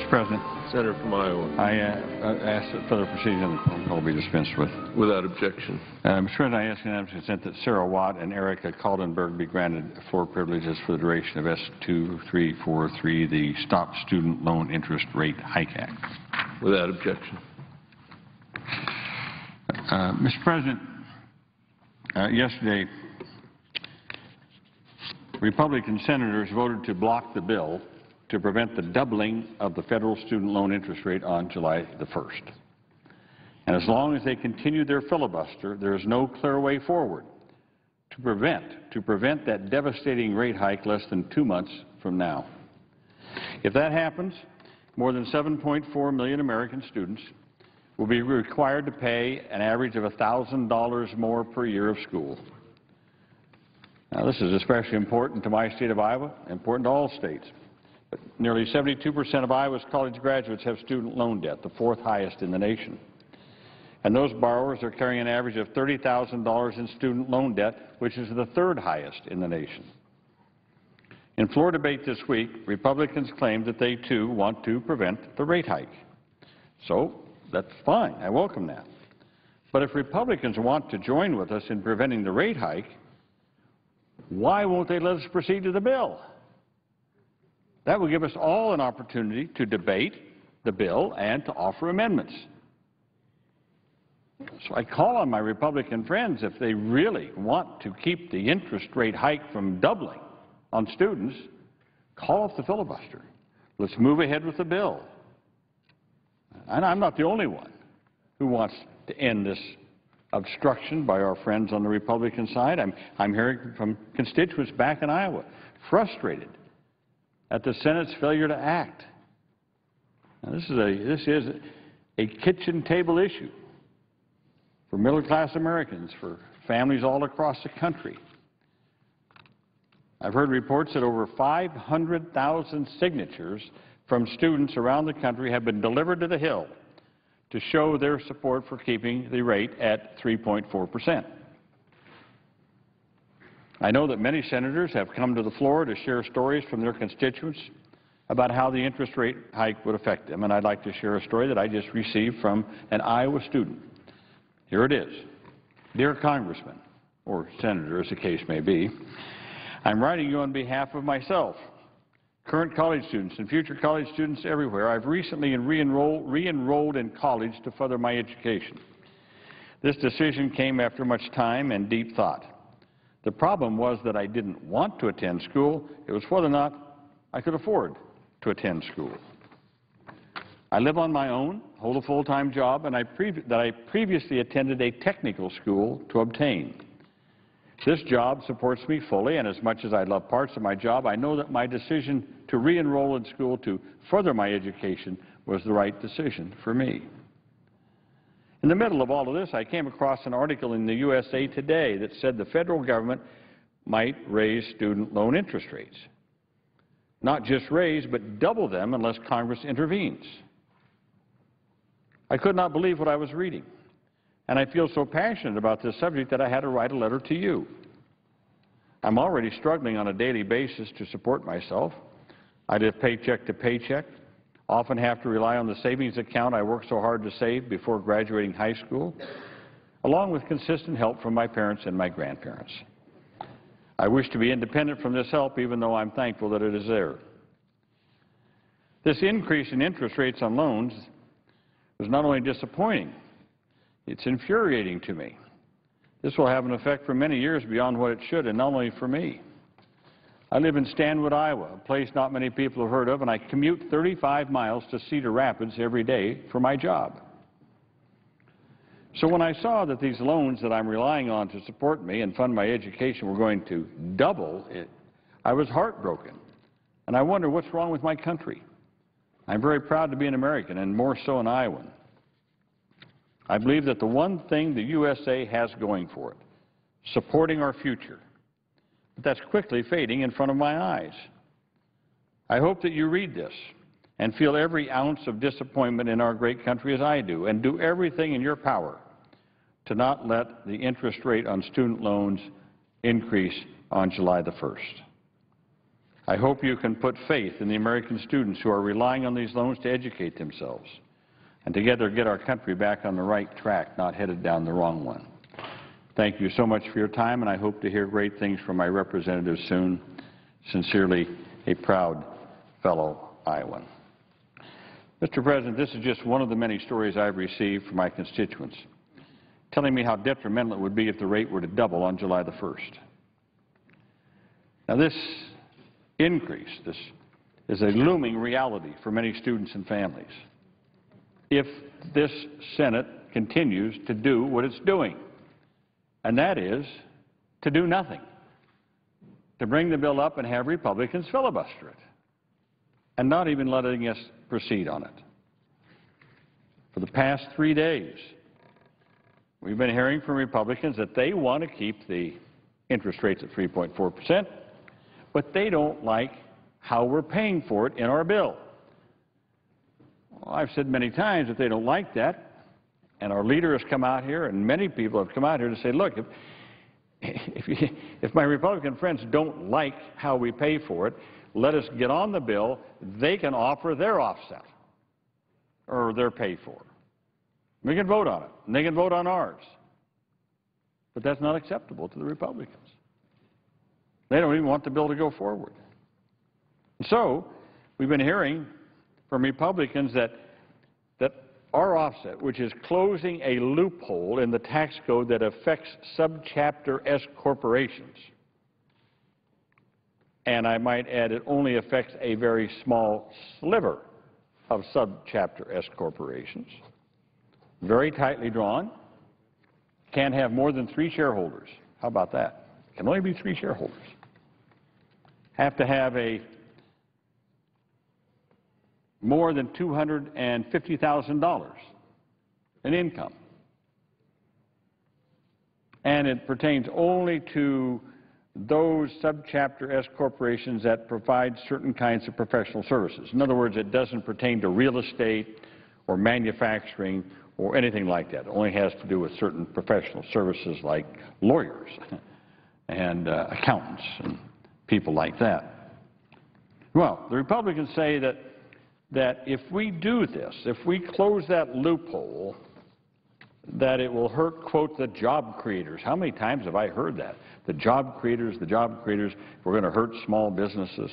Mr. President, Senator from Iowa. I ask that further proceedings on the phone call be dispensed with. Without objection. Mr. President, I ask unanimous consent that Sarah Watt and Erica Kaldenberg be granted floor privileges for the duration of S2343, the Stop Student Loan Interest Rate Hike Act. Without objection. Mr. President, yesterday, Republican senators voted to block the bill to prevent the doubling of the federal student loan interest rate on July the 1st. And as long as they continue their filibuster, there is no clear way forward to prevent that devastating rate hike less than 2 months from now. If that happens, more than 7.4 million American students will be required to pay an average of $1,000 more per year of school. Now, this is especially important to my state of Iowa, important to all states. But nearly 72% of Iowa's college graduates have student loan debt, the 4th highest in the nation. And those borrowers are carrying an average of $30,000 in student loan debt, which is the 3rd highest in the nation. In floor debate this week, Republicans claimed that they, too, want to prevent the rate hike. So that's fine. I welcome that. But if Republicans want to join with us in preventing the rate hike, why won't they let us proceed to the bill? That will give us all an opportunity to debate the bill and to offer amendments. So I call on my Republican friends, if they really want to keep the interest rate hike from doubling on students, call off the filibuster. Let's move ahead with the bill. And I'm not the only one who wants to end this obstruction by our friends on the Republican side. I'm hearing from constituents back in Iowa, frustrated at the Senate's failure to act. Now, this is a kitchen table issue for middle-class Americans, for families all across the country. I've heard reports that over 500,000 signatures from students around the country have been delivered to the Hill to show their support for keeping the rate at 3.4%. I know that many senators have come to the floor to share stories from their constituents about how the interest rate hike would affect them, and I'd like to share a story that I just received from an Iowa student. Here it is. Dear Congressman, or Senator as the case may be, I'm writing you on behalf of myself, current college students, and future college students everywhere. I've recently re-enrolled in college to further my education. This decision came after much time and deep thought. The problem was that I didn't want to attend school. It was whether or not I could afford to attend school. I live on my own, hold a full-time job, and I previously attended a technical school to obtain. This job supports me fully, and as much as I love parts of my job, I know that my decision to re-enroll in school to further my education was the right decision for me. In the middle of all of this, I came across an article in the USA Today that said the federal government might raise student loan interest rates. Not just raise, but double them unless Congress intervenes. I could not believe what I was reading. And I feel so passionate about this subject that I had to write a letter to you. I'm already struggling on a daily basis to support myself. I live paycheck to paycheck, often have to rely on the savings account I worked so hard to save before graduating high school, along with consistent help from my parents and my grandparents. I wish to be independent from this help, even though I'm thankful that it is there. This increase in interest rates on loans was not only disappointing, it's infuriating to me. This will have an effect for many years beyond what it should, and not only for me. I live in Stanwood, Iowa, a place not many people have heard of, and I commute 35 miles to Cedar Rapids every day for my job. So when I saw that these loans that I'm relying on to support me and fund my education were going to double, I was heartbroken. And I wonder what's wrong with my country. I'm very proud to be an American, and more so an Iowan. I believe that the one thing the USA has going for it, supporting our future, but that's quickly fading in front of my eyes. I hope that you read this and feel every ounce of disappointment in our great country as I do, and do everything in your power to not let the interest rate on student loans increase on July the 1st. I hope you can put faith in the American students who are relying on these loans to educate themselves and together get our country back on the right track, not headed down the wrong one. Thank you so much for your time, and I hope to hear great things from my representatives soon. Sincerely, a proud fellow Iowan. Mr. President, this is just one of the many stories I've received from my constituents telling me how detrimental it would be if the rate were to double on July the 1st. Now, this increase, this is a looming reality for many students and families if this Senate continues to do what it's doing, and that is to do nothing, to bring the bill up and have Republicans filibuster it, and not even letting us proceed on it. For the past 3 days, we've been hearing from Republicans that they want to keep the interest rates at 3.4%, but they don't like how we're paying for it in our bill. Well, I've said many times that they don't like that, and our leader has come out here, and many people have come out here to say, look, if my Republican friends don't like how we pay for it, let us get on the bill. They can offer their offset or their pay for. We can vote on it, and they can vote on ours. But that's not acceptable to the Republicans. They don't even want the bill to go forward. And so we've been hearing from Republicans that our offset, which is closing a loophole in the tax code that affects subchapter S corporations, and I might add it only affects a very small sliver of subchapter S corporations, very tightly drawn, can't have more than 3 shareholders. How about that? Can only be 3 shareholders. Have to have more than $250,000 in income. And it pertains only to those subchapter S corporations that provide certain kinds of professional services. In other words, it doesn't pertain to real estate or manufacturing or anything like that. It only has to do with certain professional services like lawyers and accountants and people like that. Well, the Republicans say that if we do this, if we close that loophole, that it will hurt, quote, the job creators. How many times have I heard that? The job creators, we're going to hurt small businesses.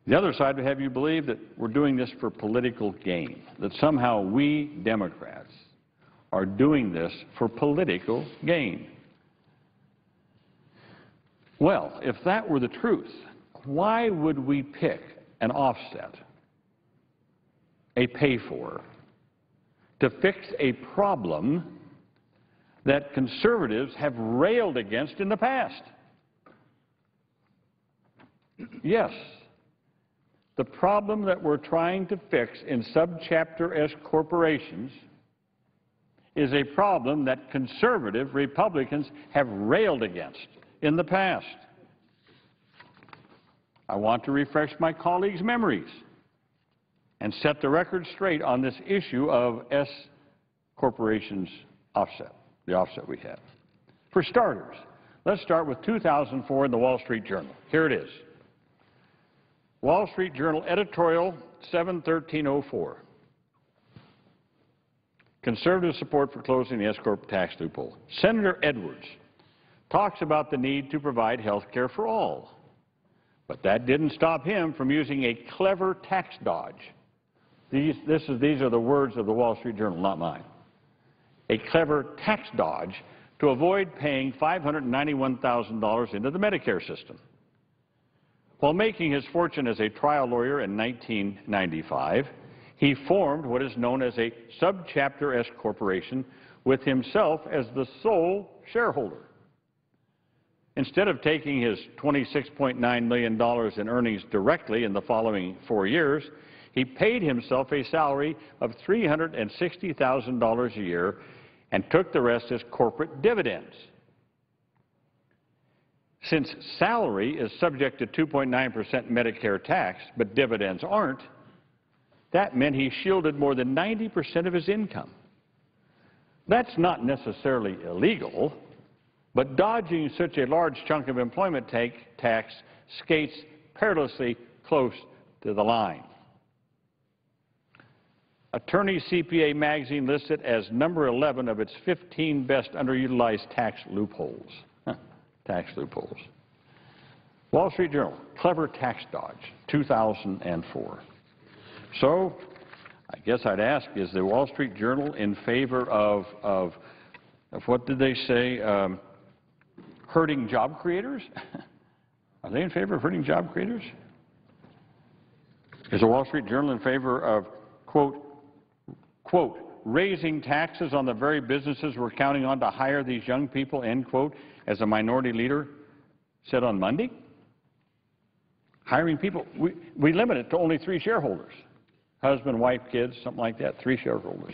The other side would have you believe that we're doing this for political gain, that somehow we Democrats are doing this for political gain. Well, if that were the truth, why would we pick an offset, a pay-for, to fix a problem that conservatives have railed against in the past? Yes, the problem that we're trying to fix in subchapter S corporations is a problem that conservative Republicans have railed against in the past. I want to refresh my colleagues' memories and set the record straight on this issue of S corporations offset, the offset we have. For starters, let's start with 2004 in the Wall Street Journal. Here it is. Wall Street Journal editorial 7/13/04. Conservative support for closing the S-corp tax loophole. Senator Edwards talks about the need to provide health care for all. But that didn't stop him from using a clever tax dodge. These are the words of the Wall Street Journal, not mine. A clever tax dodge to avoid paying $591,000 into the Medicare system. While making his fortune as a trial lawyer in 1995, he formed what is known as a subchapter S corporation with himself as the sole shareholder. Instead of taking his $26.9 million in earnings directly in the following 4 years, he paid himself a salary of $360,000 a year and took the rest as corporate dividends. Since salary is subject to 2.9% Medicare tax, but dividends aren't, that meant he shielded more than 90% of his income. That's not necessarily illegal, But dodging such a large chunk of employment tax skates perilously close to the line. Attorney CPA Magazine lists it as number 11 of its 15 best underutilized tax loopholes. Tax loopholes. Wall Street Journal, clever tax dodge, 2004. So, I guess I'd ask, is the Wall Street Journal in favor of what did they say, hurting job creators? Are they in favor of hurting job creators? Is the Wall Street Journal in favor of, quote, raising taxes on the very businesses we're counting on to hire these young people, end quote, as a minority leader said on Monday? Hiring people, we limit it to only 3 shareholders. Husband, wife, kids, something like that, 3 shareholders.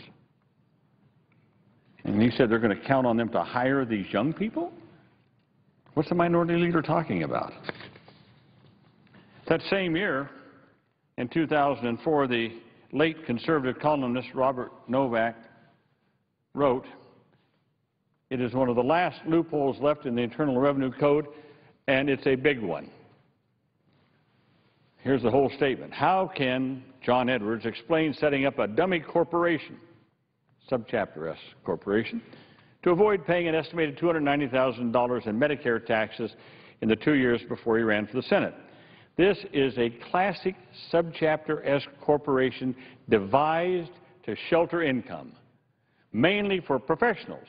And he said they're going to count on them to hire these young people? What's the minority leader talking about? That same year, in 2004, the late conservative columnist Robert Novak wrote, "It is one of the last loopholes left in the Internal Revenue Code, and it's a big one." Here's the whole statement. How can John Edwards explain setting up a dummy corporation, subchapter S corporation, to avoid paying an estimated $290,000 in Medicare taxes in the 2 years before he ran for the Senate? This is a classic subchapter S corporation devised to shelter income, mainly for professionals,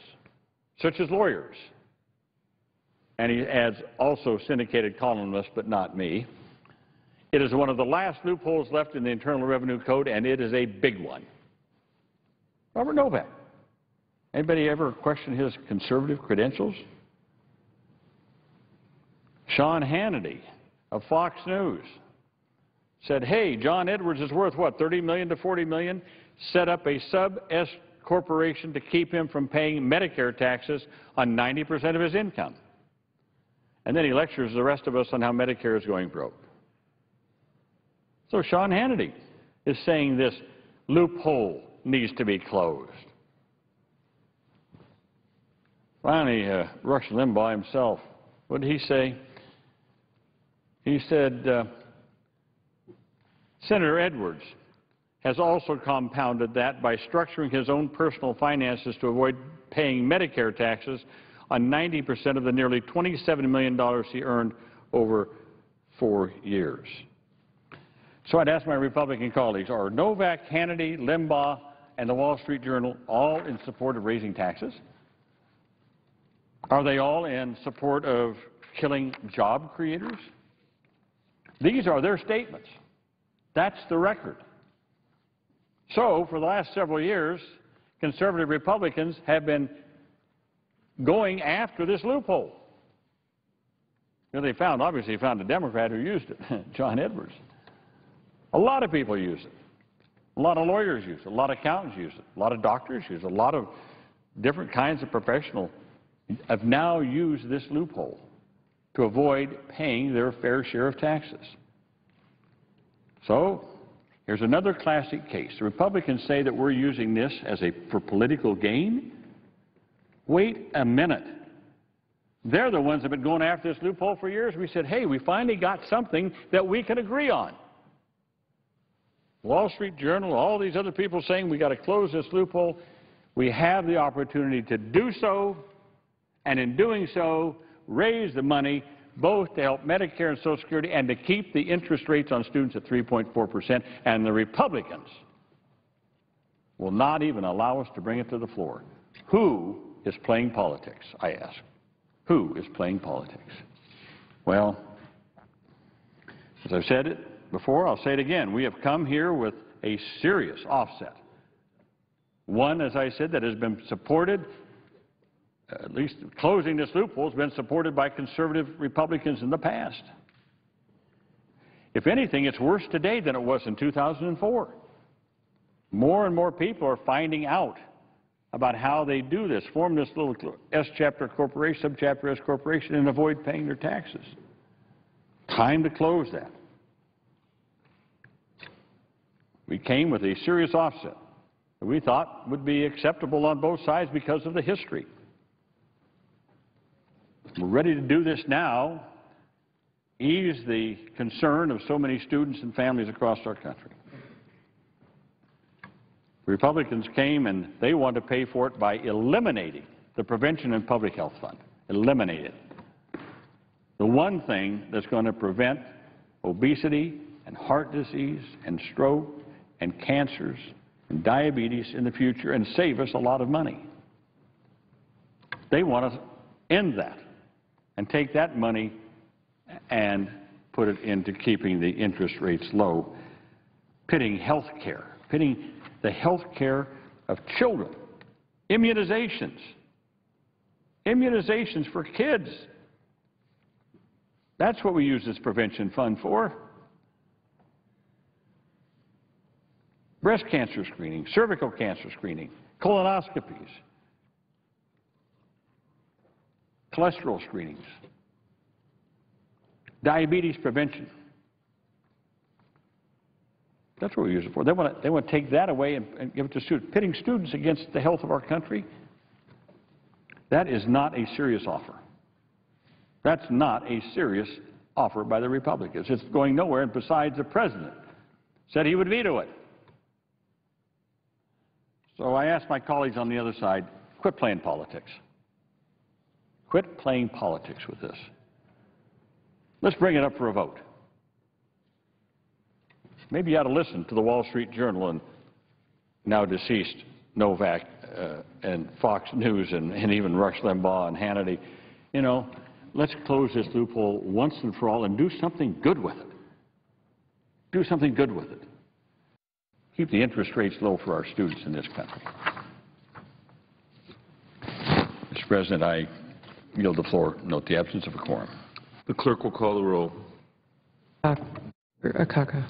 such as lawyers. And he adds also syndicated columnists, but not me. It is one of the last loopholes left in the Internal Revenue Code, and it is a big one. Robert Novak. Anybody ever question his conservative credentials? Sean Hannity of Fox News said, hey, John Edwards is worth what, 30 million to 40 million? Set up a sub-S corporation to keep him from paying Medicare taxes on 90% of his income. And then he lectures the rest of us on how Medicare is going broke. So Sean Hannity is saying this loophole needs to be closed. Finally, Rush Limbaugh himself, what did he say? He said, Senator Edwards has also compounded that by structuring his own personal finances to avoid paying Medicare taxes on 90% of the nearly $27 million he earned over 4 years. So I'd ask my Republican colleagues, are Novak, Hannity, Limbaugh, and the Wall Street Journal all in support of raising taxes? Are they all in support of killing job creators? These are their statements. That's the record. So for the last several years, conservative Republicans have been going after this loophole. You know, obviously found a Democrat who used it, John Edwards. A lot of people use it. A lot of lawyers use it. A lot of accountants use it. A lot of doctors use it. A lot of different kinds of professionals have now used this loophole to avoid paying their fair share of taxes. So here's another classic case. The Republicans say that we're using this for political gain. Wait a minute. They're the ones that have been going after this loophole for years. We said, hey, we finally got something that we can agree on. Wall Street Journal, all these other people saying we got to close this loophole. We have the opportunity to do so, and in doing so, raise the money both to help Medicare and Social Security and to keep the interest rates on students at 3.4%. And the Republicans will not even allow us to bring it to the floor. Who is playing politics, I ask? Who is playing politics? Well, as I've said it before, I'll say it again. We have come here with a serious offset. One, as I said, that has been supported, at least closing this loophole, has been supported by conservative Republicans in the past. If anything, it's worse today than it was in 2004. More and more people are finding out about how they do this, form this little S-chapter corporation, subchapter S corporation, and avoid paying their taxes. Time to close that. We came with a serious offset that we thought would be acceptable on both sides because of the history. We're ready to do this now, ease the concern of so many students and families across our country. Republicans came and they want to pay for it by eliminating the Prevention and Public Health Fund. Eliminate it. The one thing that's going to prevent obesity and heart disease and stroke and cancers and diabetes in the future and save us a lot of money. They want to end that and take that money and put it into keeping the interest rates low, pitting health care, pitting the health care of children, immunizations for kids. That's what we use this prevention fund for. Breast cancer screening, cervical cancer screening, colonoscopies, cholesterol screenings, diabetes prevention. That's what we use it for. They want to take that away and give it to students, pitting students against the health of our country. That is not a serious offer. That's not a serious offer by the Republicans. It's going nowhere, and besides, the president said he would veto it. So I ask my colleagues on the other side, quit playing politics. Quit playing politics with this. Let's bring it up for a vote. Maybe you ought to listen to the Wall Street Journal and now deceased Novak and Fox News and even Rush Limbaugh and Hannity. You know, let's close this loophole once and for all and do something good with it. Do something good with it. Keep the interest rates low for our students in this country. Mr. President, I yield the floor. Note the absence of a quorum. The clerk will call the roll. Akaka.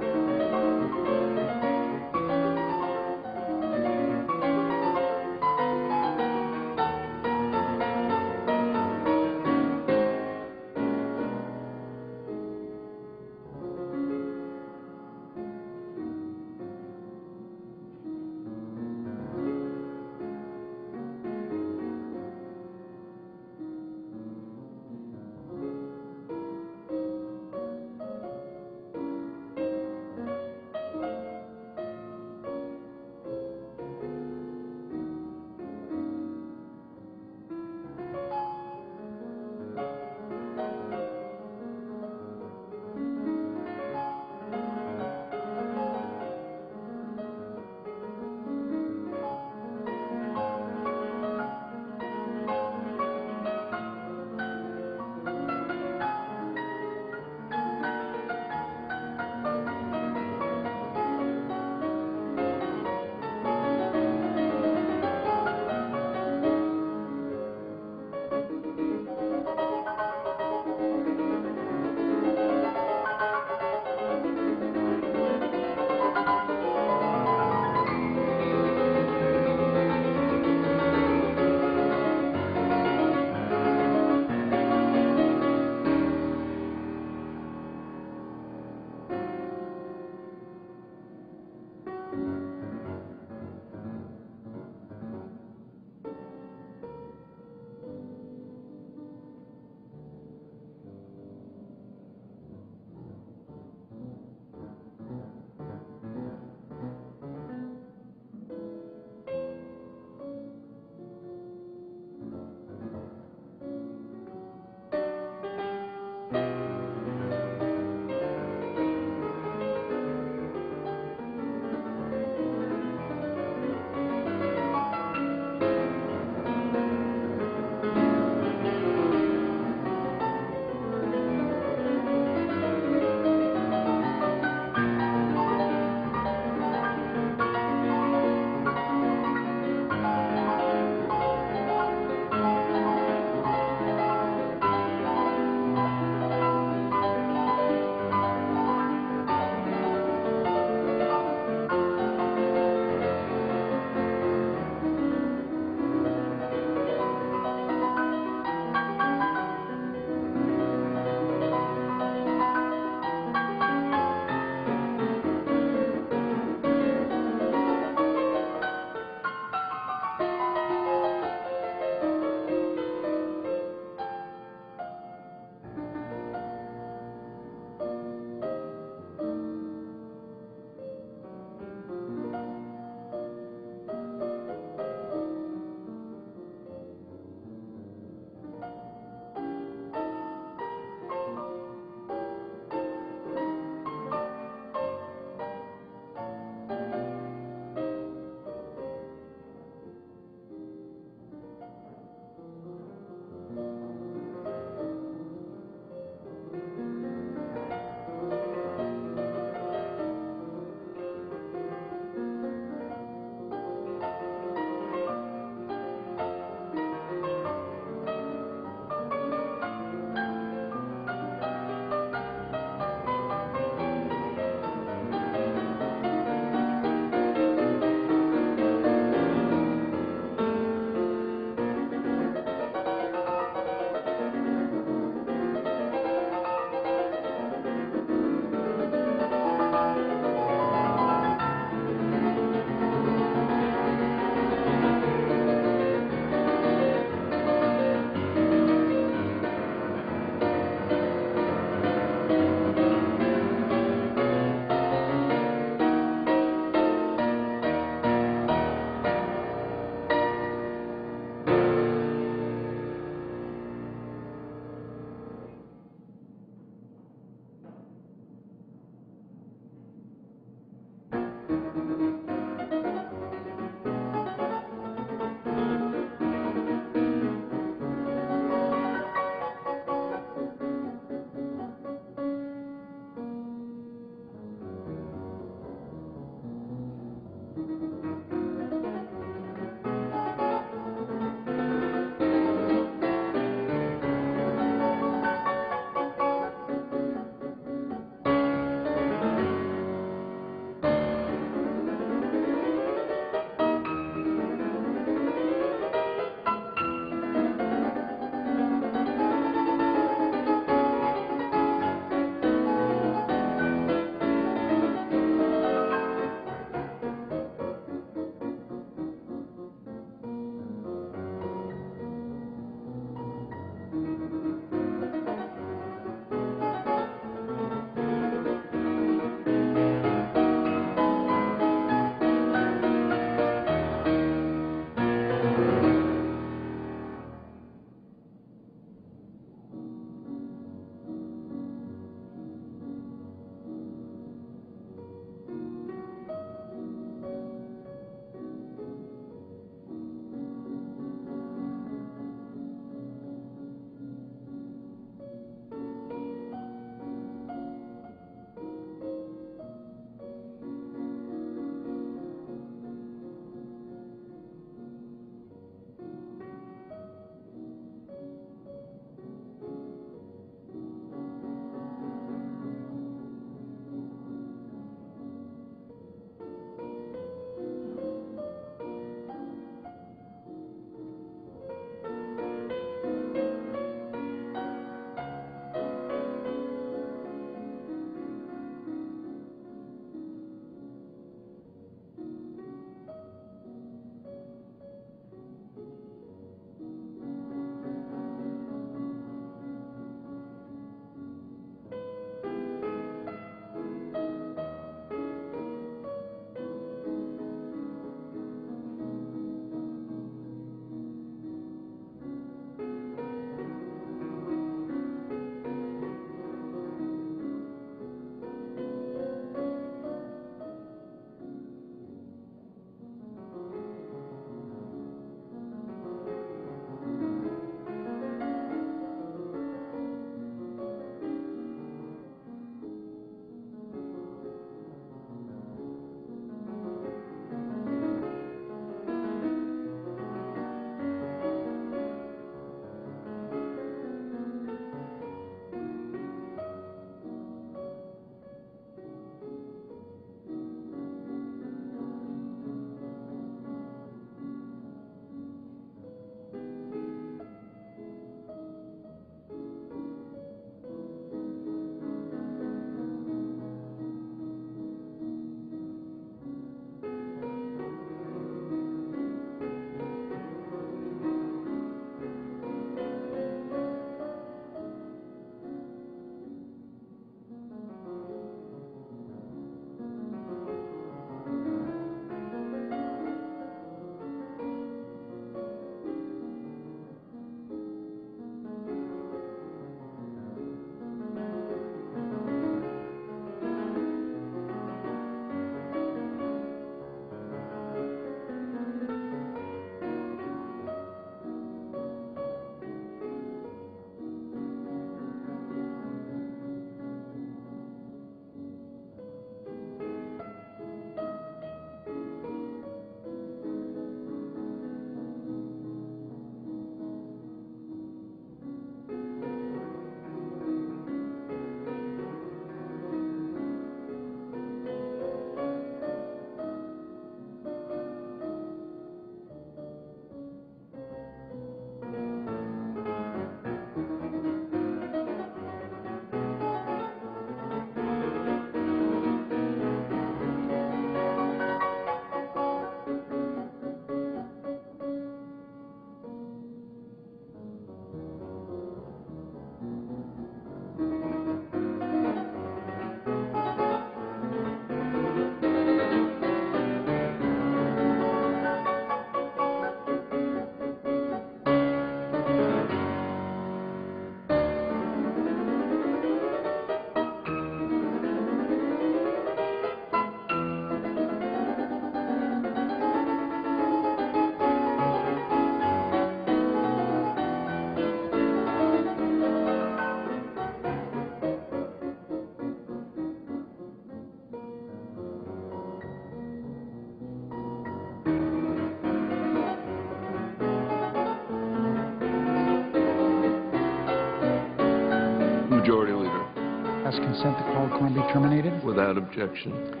ask consent the call quorum be terminated. Without objection.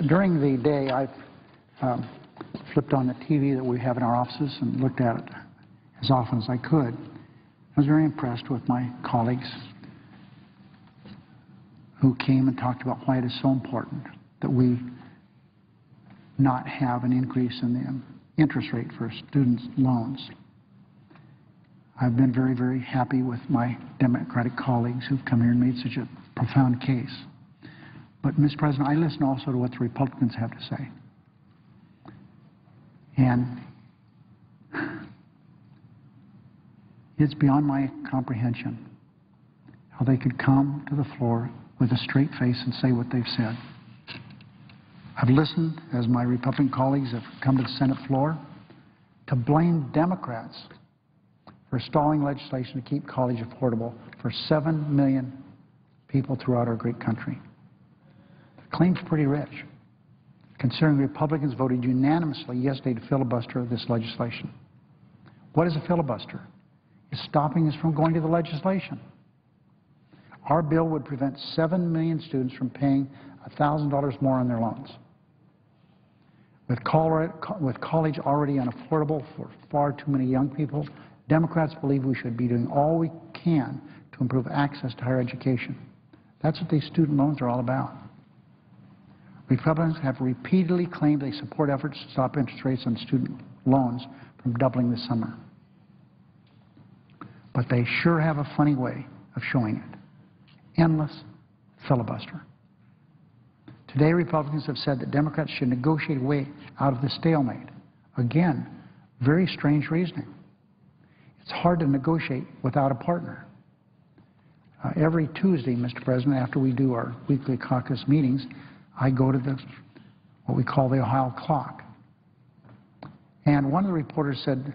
During the day, I've flipped on the TV that we have in our offices and looked at it as often as I could. I was very impressed with my colleagues who came and talked about why it is so important that we not have an increase in the interest rate for students' loans. I've been very, very happy with my Democratic colleagues who've come here and made such a profound case. But, Mr. President, I listen also to what the Republicans have to say. And it's beyond my comprehension how they could come to the floor with a straight face and say what they've said. I've listened, as my Republican colleagues have come to the Senate floor, to blame Democrats for stalling legislation to keep college affordable for 7 million people throughout our great country. The claim's pretty rich, considering Republicans voted unanimously yesterday to filibuster this legislation. What is a filibuster? It's stopping us from going to the legislation. Our bill would prevent 7 million students from paying $1,000 more on their loans. With college already unaffordable for far too many young people, Democrats believe we should be doing all we can to improve access to higher education. That's what these student loans are all about. Republicans have repeatedly claimed they support efforts to stop interest rates on student loans from doubling this summer. But they sure have a funny way of showing it. Endless filibuster. Today, Republicans have said that Democrats should negotiate a way out of the stalemate. Again, very strange reasoning. It's hard to negotiate without a partner. Every Tuesday, Mr. President, after we do our weekly caucus meetings, I go to what we call the Ohio clock. And one of the reporters said,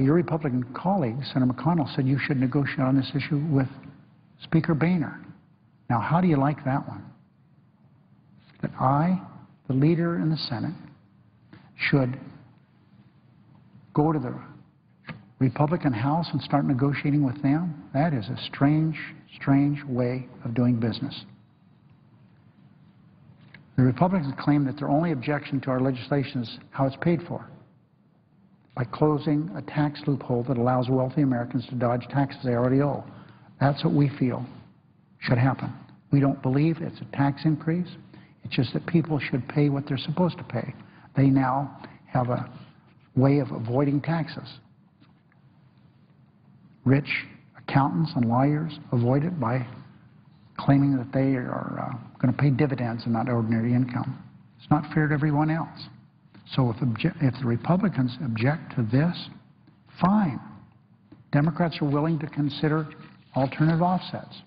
your Republican colleague, Senator McConnell, said you should negotiate on this issue with Speaker Boehner. Now, how do you like that one? That I, the leader in the Senate, should go to the Republican House and start negotiating with them? That is a strange, strange way of doing business. The Republicans claim that their only objection to our legislation is how it's paid for, by closing a tax loophole that allows wealthy Americans to dodge taxes they already owe. That's what we feel should happen. We don't believe it's a tax increase. It's just that people should pay what they're supposed to pay. They now have a way of avoiding taxes. Rich accountants and lawyers avoid it by claiming that they are going to pay dividends and not ordinary income. It's not fair to everyone else. So if the Republicans object to this, fine. Democrats are willing to consider alternative offsets.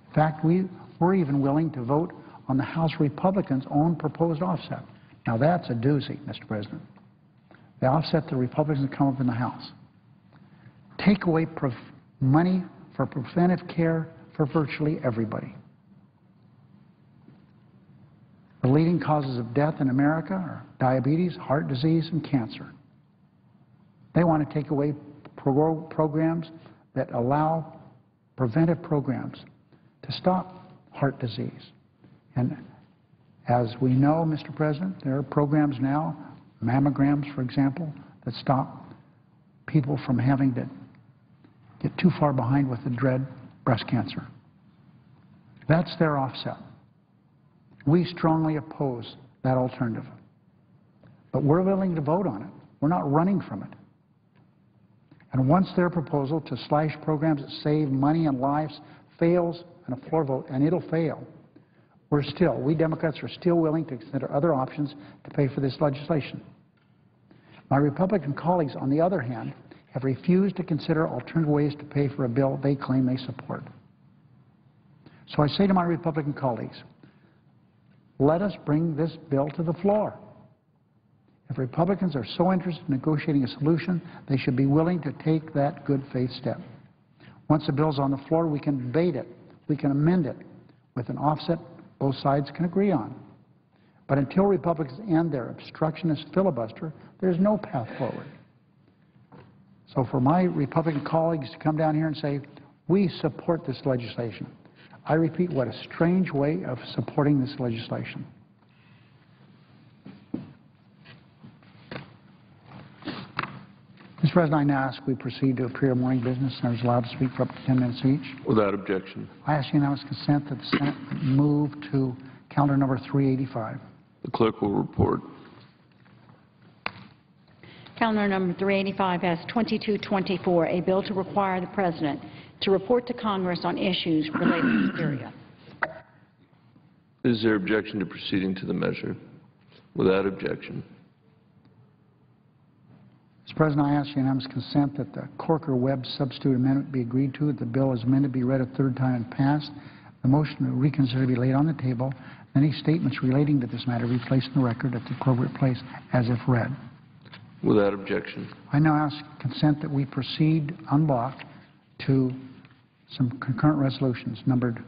In fact, we're even willing to vote on the House Republicans' own proposed offset. Now, that's a doozy, Mr. President. The offset the Republicans come up in the House. Take away money for preventive care for virtually everybody. The leading causes of death in America are diabetes, heart disease, and cancer. They want to take away programs that allow preventive programs to stop heart disease. And as we know, Mr. President, there are programs now, mammograms, for example, that stop people from having to get too far behind with the dread breast cancer. That's their offset. We strongly oppose that alternative. But we're willing to vote on it. We're not running from it. And once their proposal to slash programs that save money and lives fails in a floor vote, and it'll fail, we Democrats are still willing to consider other options to pay for this legislation. My Republican colleagues, on the other hand, have refused to consider alternative ways to pay for a bill they claim they support. So I say to my Republican colleagues, let us bring this bill to the floor. If Republicans are so interested in negotiating a solution, they should be willing to take that good faith step. Once the bill's on the floor, we can debate it. We can amend it with an offset both sides can agree on. But until Republicans end their obstructionist filibuster, there's no path forward. So for my Republican colleagues to come down here and say, We support this legislation. I repeat, what a strange way of supporting this legislation. Mr. President, I now ask we proceed to a period of morning business. Senators allowed to speak for up to 10 minutes each. Without objection. I ask unanimous consent that the Senate move to calendar number 385. The clerk will report. Calendar number 385 has 2224, a bill to require the President to report to Congress on issues related to Syria. Is there objection to proceeding to the measure? Without objection. Mr. President, I ask unanimous consent that the Corker-Webb substitute amendment be agreed to, that the bill as amended be read a third time and passed, the motion to reconsider be laid on the table, and any statements relating to this matter be placed in the record at the appropriate place as if read. Without objection. I now ask consent that we proceed en bloc to some concurrent resolutions numbered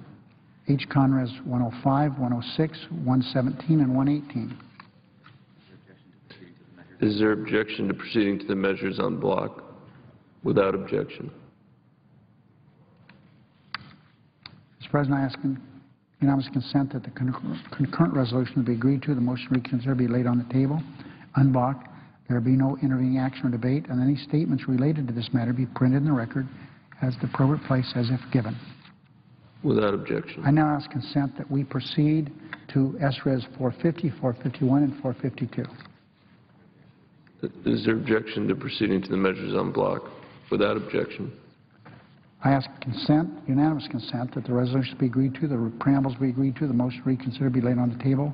H. Conres 105, 106, 117, and 118. Is there objection to proceeding to the measures en bloc? Without objection. Mr. President, I ask unanimous consent that the concurrent resolution be agreed to, the motion to reconsider be laid on the table, en bloc. There be no intervening action or debate, and any statements related to this matter be printed in the record as the appropriate place as if given. Without objection. I now ask consent that we proceed to SRES 450, 451, and 452. Is there objection to proceeding to the measures en bloc? Without objection. I ask consent, unanimous consent, that the resolutions be agreed to, the preambles be agreed to, the motion to reconsider be laid on the table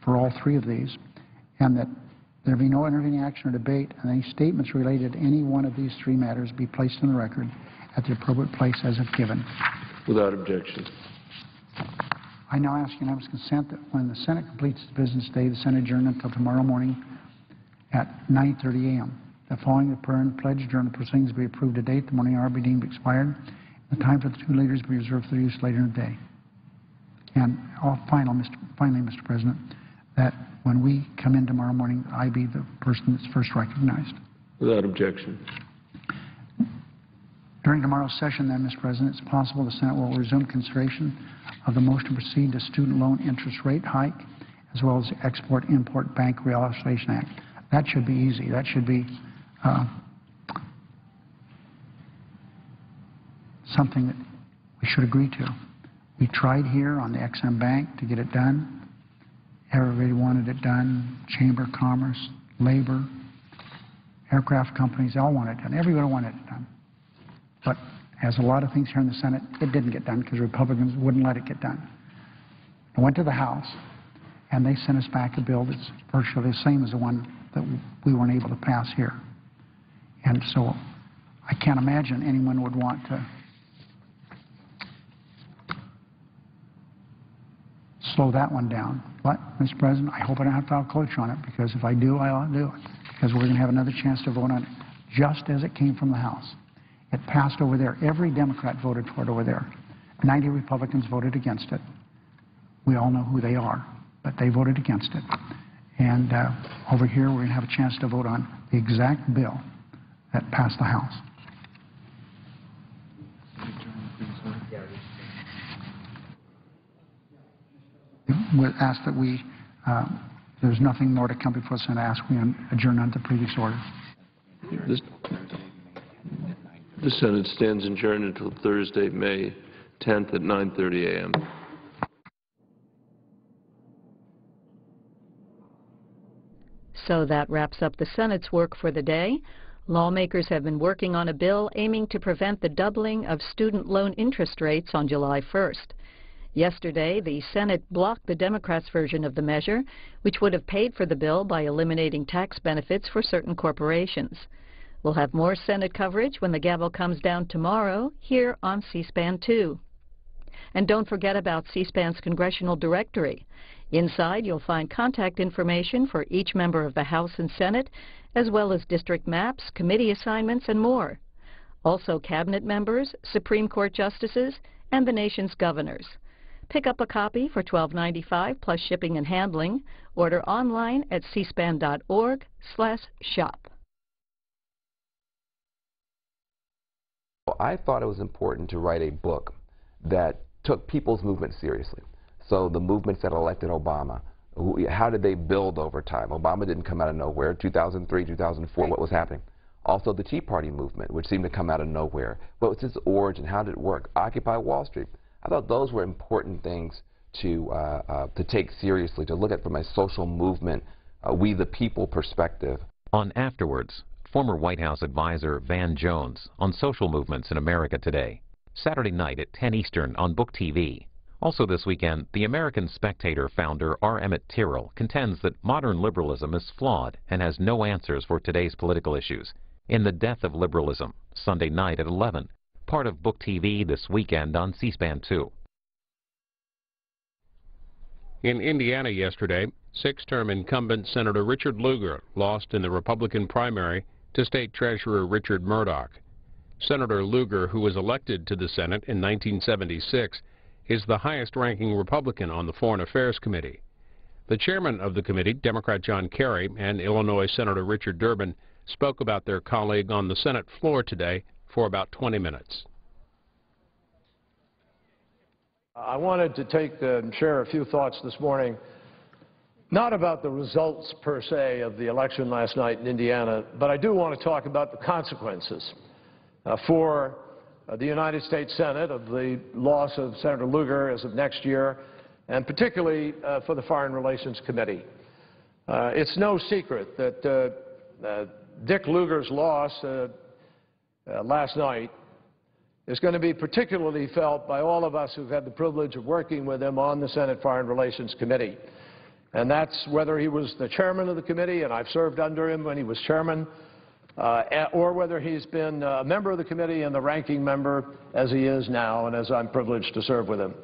for all three of these, and that there be no intervening action or debate, and any statements related to any one of these three matters be placed in the record at the appropriate place as if given. Without objection. I now ask unanimous consent that when the Senate completes its business day, the Senate adjourn until tomorrow morning at 9:30 a.m. The following the prayer and pledge during the proceedings be approved to date. The morning hour be deemed expired. The time for the two leaders be reserved for their use later in the day. And finally, Mr. President, that when we come in tomorrow morning, I be the person that's first recognized. Without objection. During tomorrow's session, then, Mr. President, it's possible the Senate will resume consideration of the motion to proceed to student loan interest rate hike, as well as the Export-Import Bank Reauthorization Act. That should be easy. That should be something that we should agree to. We tried here on the Ex-Im Bank to get it done. Everybody wanted it done. Chamber of Commerce, labor, aircraft companies, all wanted it done. Everybody wanted it done. But as a lot of things here in the Senate, it didn't get done because Republicans wouldn't let it get done. It went to the House, and they sent us back a bill that's virtually the same as the one that we weren't able to pass here. And so I can't imagine anyone would want to slow that one down. But, Mr. President, I hope I don't have to file cloture on it, because if I do, I ought to do it, because we're going to have another chance to vote on it just as it came from the House. It passed over there. Every Democrat voted for it over there. 90 Republicans voted against it. We all know who they are, but they voted against it. And over here, we're going to have a chance to vote on the exact bill that passed the House. We'll ask that we, there's nothing more to come before us, and I ask we adjourn on the previous order. The Senate stands adjourned until Thursday, May 10th at 9:30 a.m. So that wraps up the Senate's work for the day. Lawmakers have been working on a bill aiming to prevent the doubling of student loan interest rates on July 1st. Yesterday, the Senate blocked the Democrats' version of the measure, which would have paid for the bill by eliminating tax benefits for certain corporations. We'll have more Senate coverage when the gavel comes down tomorrow here on C-SPAN 2. And don't forget about C-SPAN's Congressional Directory. Inside, you'll find contact information for each member of the House and Senate, as well as district maps, committee assignments, and more. Also, cabinet members, Supreme Court justices, and the nation's governors. Pick up a copy for $12.95 plus shipping and handling. Order online at cspan.org/shop. I thought it was important to write a book that took people's movement seriously. So the movements that elected Obama, how did they build over time? Obama didn't come out of nowhere. 2003, 2004, what was happening? Also the Tea Party movement, which seemed to come out of nowhere. What was its origin? How did it work? Occupy Wall Street. I thought those were important things to take seriously, to look at from a social movement, we the people perspective. On Afterwards, former White House advisor Van Jones on social movements in America today. Saturday night at 10 Eastern on Book TV. Also this weekend, the American Spectator founder R. Emmett Tyrrell contends that modern liberalism is flawed and has no answers for today's political issues. In The Death of Liberalism, Sunday night at 11. Part of Book TV this weekend on C-SPAN 2. In Indiana yesterday, six-term incumbent Senator Richard Lugar lost in the Republican primary to State Treasurer Richard Murdoch. Senator Lugar, who was elected to the Senate in 1976, is the highest-ranking Republican on the Foreign Affairs Committee. The chairman of the committee, Democrat John Kerry, and Illinois Senator Richard Durbin spoke about their colleague on the Senate floor today for about 20 minutes. I wanted to share a few thoughts this morning, not about the results per se of the election last night in Indiana, but I do want to talk about the consequences for the United States Senate of the loss of Senator Lugar as of next year, and particularly for the Foreign Relations Committee. It's no secret that Dick Lugar's loss last night is going to be particularly felt by all of us who've had the privilege of working with him on the Senate Foreign Relations Committee. And that's whether he was the chairman of the committee, and I've served under him when he was chairman, or whether he's been a member of the committee and the ranking member as he is now and as I'm privileged to serve with him.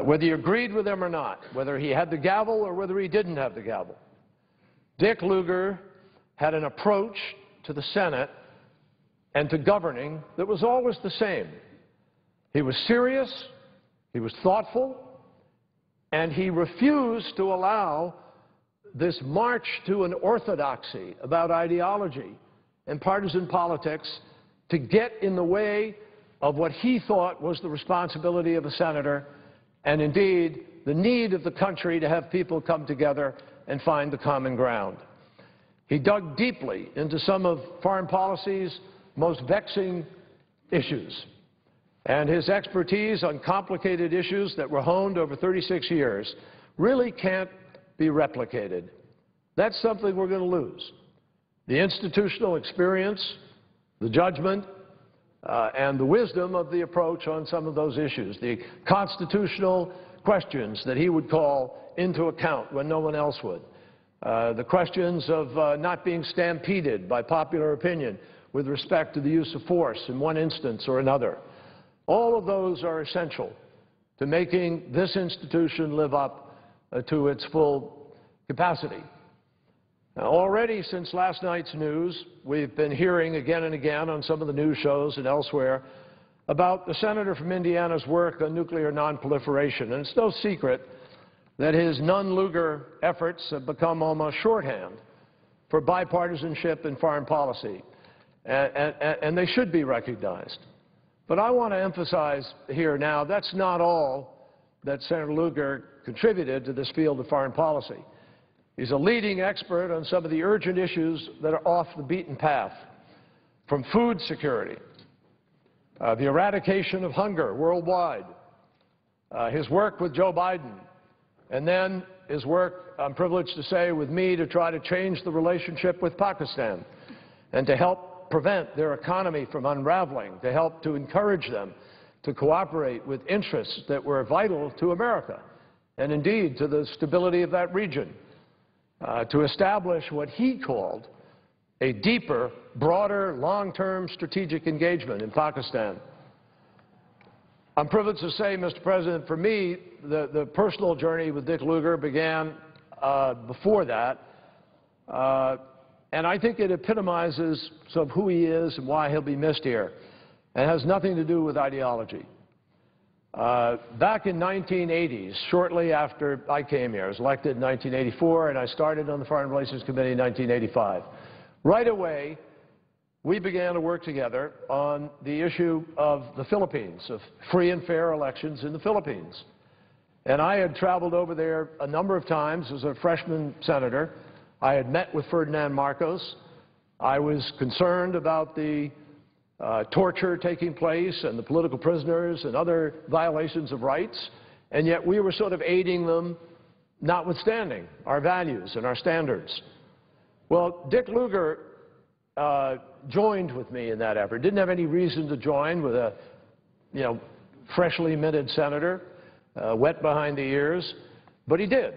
Whether you agreed with him or not, whether he had the gavel or whether he didn't have the gavel, Dick Lugar had an approach to the Senate and to governing that was always the same. He was serious, he was thoughtful, and he refused to allow this march to an orthodoxy about ideology and partisan politics to get in the way of what he thought was the responsibility of a senator and indeed the need of the country to have people come together and find the common ground. He dug deeply into some of foreign policy's most vexing issues, and his expertise on complicated issues that were honed over 36 years really can't be replicated. That's something we're going to lose. The institutional experience, the judgment, and the wisdom of the approach on some of those issues, the constitutional questions that he would call into account when no one else would, the questions of not being stampeded by popular opinion with respect to the use of force in one instance or another. All of those are essential to making this institution live up to its full capacity. Now, already since last night's news, we've been hearing again and again on some of the news shows and elsewhere about the senator from Indiana's work on nuclear nonproliferation. And it's no secret that his non-Lugar efforts have become almost shorthand for bipartisanship in foreign policy. And they should be recognized. But I want to emphasize here now that's not all that Senator Lugar contributed to this field of foreign policy. He's a leading expert on some of the urgent issues that are off the beaten path, from food security, the eradication of hunger worldwide, his work with Joe Biden, and then his work, I'm privileged to say, with me to try to change the relationship with Pakistan and to help prevent their economy from unraveling, to help to encourage them to cooperate with interests that were vital to America and indeed to the stability of that region, to establish what he called a deeper, broader, long-term strategic engagement in Pakistan. I'm privileged to say, Mr. President, for me, the personal journey with Dick Lugar began before that, and I think it epitomizes some of who he is and why he'll be missed here. It has nothing to do with ideology. Back in 1980s, shortly after I came here, I was elected in 1984, and I started on the Foreign Relations Committee in 1985. Right away, we began to work together on the issue of the Philippines, of free and fair elections in the Philippines. And I had traveled over there a number of times as a freshman senator. I had met with Ferdinand Marcos. I was concerned about the torture taking place and the political prisoners and other violations of rights, and yet we were sort of aiding them, notwithstanding our values and our standards. Well, Dick Lugar joined with me in that effort. Didn't have any reason to join with a, freshly minted senator, wet behind the ears, but he did.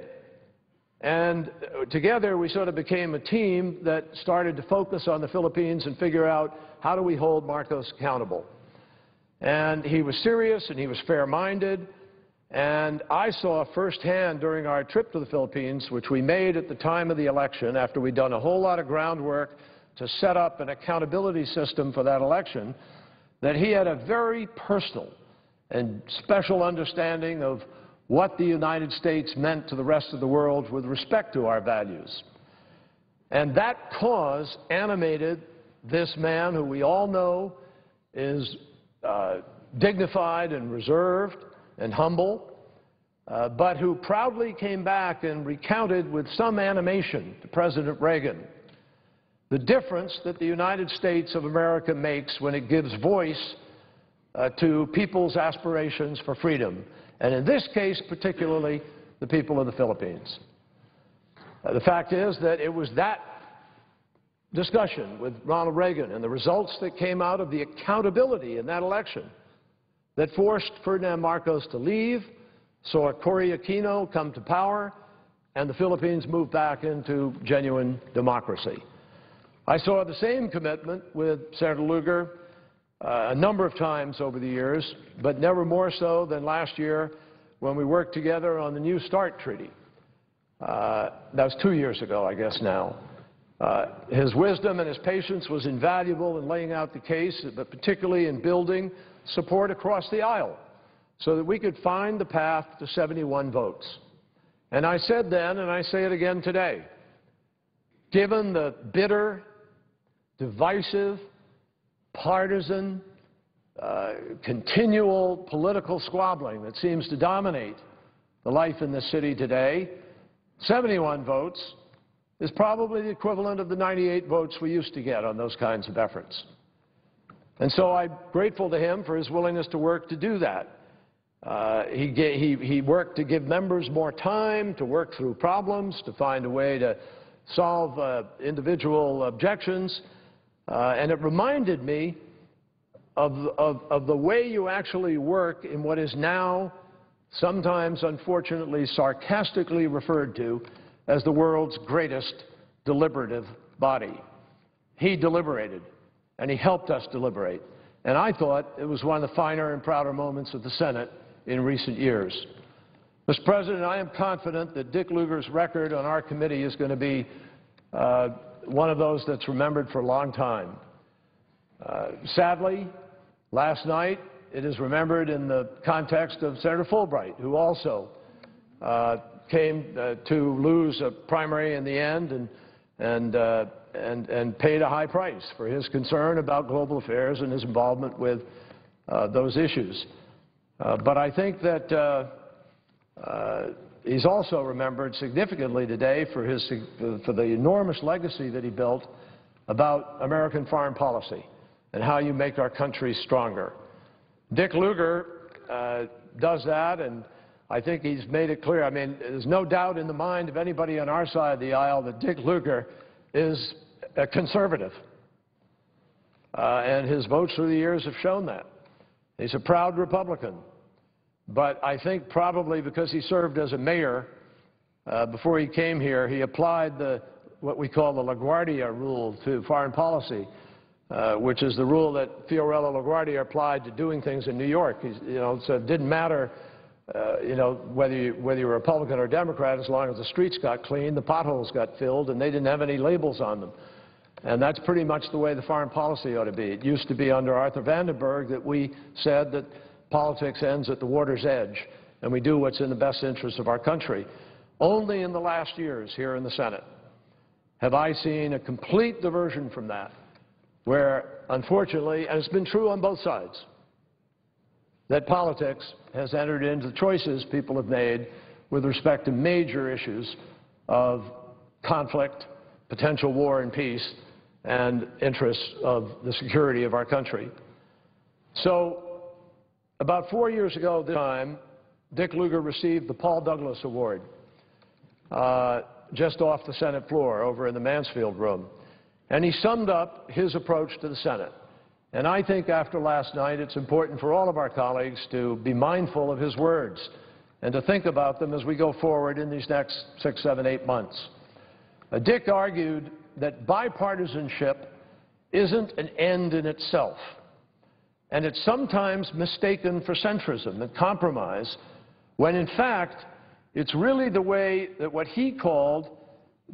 And together we sort of became a team that started to focus on the Philippines and figure out how do we hold Marcos accountable. And he was serious and he was fair-minded. And I saw firsthand during our trip to the Philippines, which we made at the time of the election, after we'd done a whole lot of groundwork to set up an accountability system for that election, that he had a very personal and special understanding of what the United States meant to the rest of the world with respect to our values. And that cause animated this man who we all know is dignified and reserved and humble, but who proudly came back and recounted with some animation to President Reagan the difference that the United States of America makes when it gives voice to people's aspirations for freedom, and in this case particularly the people of the Philippines. The fact is that it was that discussion with Ronald Reagan and the results that came out of the accountability in that election that forced Ferdinand Marcos to leave, saw Cory Aquino come to power, and the Philippines move back into genuine democracy. I saw the same commitment with Senator Lugar a number of times over the years, but never more so than last year when we worked together on the New START Treaty. That was 2 years ago, I guess now. His wisdom and his patience was invaluable in laying out the case, but particularly in building support across the aisle so that we could find the path to 71 votes. And I said then, and I say it again today, given the bitter, divisive, partisan, continual political squabbling that seems to dominate the life in this city today, 71 votes is probably the equivalent of the 98 votes we used to get on those kinds of efforts. And so I'm grateful to him for his willingness to work to do that. He worked to give members more time to work through problems, to find a way to solve individual objections. And it reminded me of the way you actually work in what is now sometimes, unfortunately, sarcastically referred to as the world's greatest deliberative body. He deliberated, and he helped us deliberate. And I thought it was one of the finer and prouder moments of the Senate in recent years. Mr. President, I am confident that Dick Lugar's record on our committee is going to be one of those that's remembered for a long time. Sadly, last night it is remembered in the context of Senator Fulbright, who also came to lose a primary in the end and paid a high price for his concern about global affairs and his involvement with those issues. But I think that he's also remembered significantly today for the enormous legacy that he built about American foreign policy and how you make our country stronger. Dick Lugar does that, and I think he's made it clear. I mean, there's no doubt in the mind of anybody on our side of the aisle that Dick Lugar is a conservative. And his votes through the years have shown that. He's a proud Republican. But I think probably because he served as a mayor before he came here, he applied what we call the LaGuardia rule to foreign policy, which is the rule that Fiorello LaGuardia applied to doing things in New York. So it didn't matter, whether you were Republican or Democrat, as long as the streets got clean, the potholes got filled, and they didn't have any labels on them. And that's pretty much the way the foreign policy ought to be. It used to be under Arthur Vandenberg that we said that politics ends at the water's edge, and we do what's in the best interest of our country. Only in the last years here in the Senate have I seen a complete diversion from that where, unfortunately, and it's been true on both sides, that politics has entered into the choices people have made with respect to major issues of conflict, potential war and peace, and interests of the security of our country. So about 4 years ago this time, Dick Lugar received the Paul Douglas Award just off the Senate floor over in the Mansfield room. And he summed up his approach to the Senate. And I think after last night, it's important for all of our colleagues to be mindful of his words and to think about them as we go forward in these next 6, 7, 8 months. Dick argued that bipartisanship isn't an end in itself, and it's sometimes mistaken for centrism and compromise, when in fact it's really the way that what he called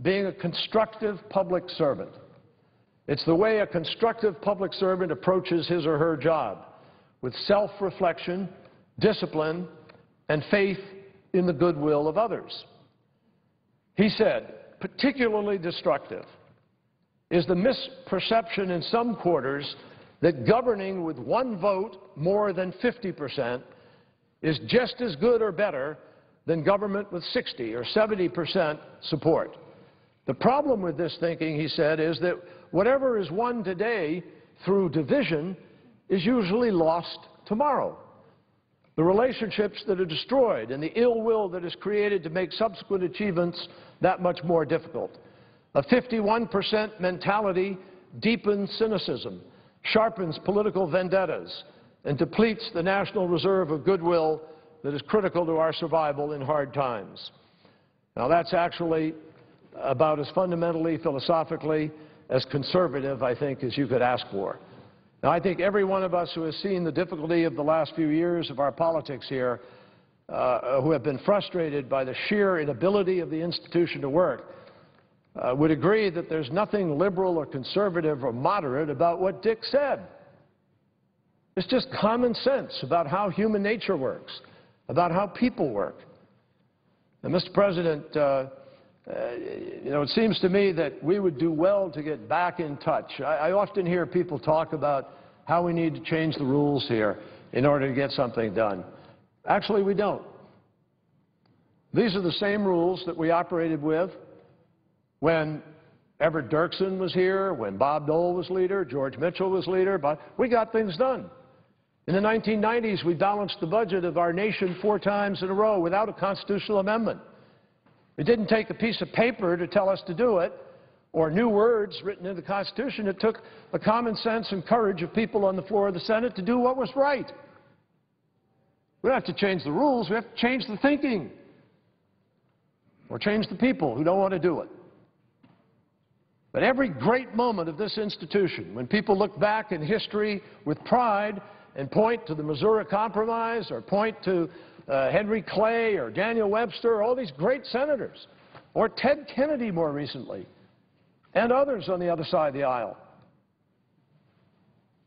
being a constructive public servant. It's the way a constructive public servant approaches his or her job, with self-reflection, discipline, and faith in the goodwill of others. He said, particularly destructive is the misperception in some quarters that governing with one vote more than 50% is just as good or better than government with 60 or 70% support. The problem with this thinking, he said, is that whatever is won today through division is usually lost tomorrow. The relationships that are destroyed and the ill will that is created to make subsequent achievements that much more difficult. A 51% mentality deepens cynicism, sharpens political vendettas, and depletes the national reserve of goodwill that is critical to our survival in hard times. Now, that's actually about as fundamentally, philosophically, as conservative, I think, as you could ask for. Now, I think every one of us who has seen the difficulty of the last few years of our politics here, who have been frustrated by the sheer inability of the institution to work, would agree that there's nothing liberal or conservative or moderate about what Dick said. It's just common sense about how human nature works, about how people work. And, Mr. President, it seems to me that we would do well to get back in touch. I often hear people talk about how we need to change the rules here in order to get something done. Actually, we don't. These are the same rules that we operated with when Everett Dirksen was here, when Bob Dole was leader, George Mitchell was leader, but we got things done. In the 1990s, we balanced the budget of our nation 4 times in a row without a constitutional amendment. It didn't take a piece of paper to tell us to do it, or new words written in the Constitution. It took the common sense and courage of people on the floor of the Senate to do what was right. We don't have to change the rules. We have to change the thinking, or change the people who don't want to do it. But every great moment of this institution, when people look back in history with pride and point to the Missouri Compromise or point to Henry Clay or Daniel Webster, all these great senators, or Ted Kennedy more recently, and others on the other side of the aisle.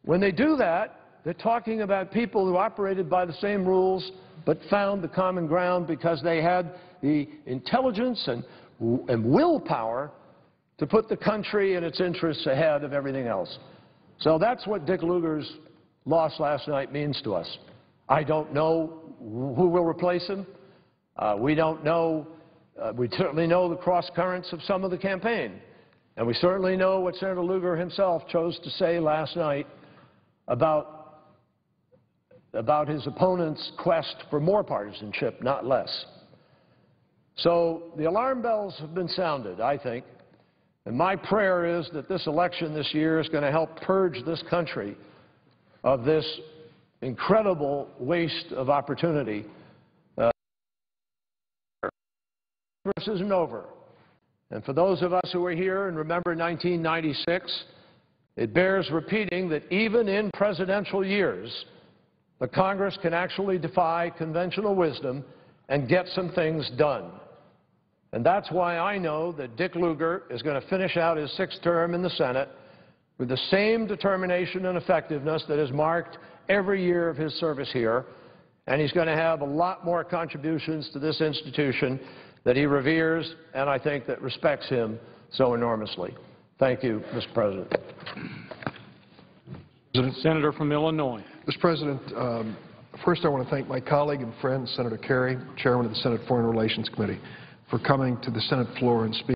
When they do that, they're talking about people who operated by the same rules but found the common ground because they had the intelligence and willpower to put the country and its interests ahead of everything else. So that's what Dick Lugar's loss last night means to us. I don't know who will replace him. We don't know. We certainly know the cross currents of some of the campaign. And we certainly know what Senator Lugar himself chose to say last night about his opponent's quest for more partisanship, not less. So the alarm bells have been sounded, I think. And my prayer is that this election this year is going to help purge this country of this incredible waste of opportunity. This isn't over. And for those of us who were here and remember 1996, it bears repeating that even in presidential years, the Congress can actually defy conventional wisdom and get some things done. And that's why I know that Dick Lugar is going to finish out his 6th term in the Senate with the same determination and effectiveness that has marked every year of his service here, and he's going to have a lot more contributions to this institution that he reveres and I think that respects him so enormously. Thank you, Mr. President. Senator from Illinois. Mr. President, first I want to thank my colleague and friend, Senator Kerry, Chairman of the Senate Foreign Relations Committee, for coming to the Senate floor and speaking.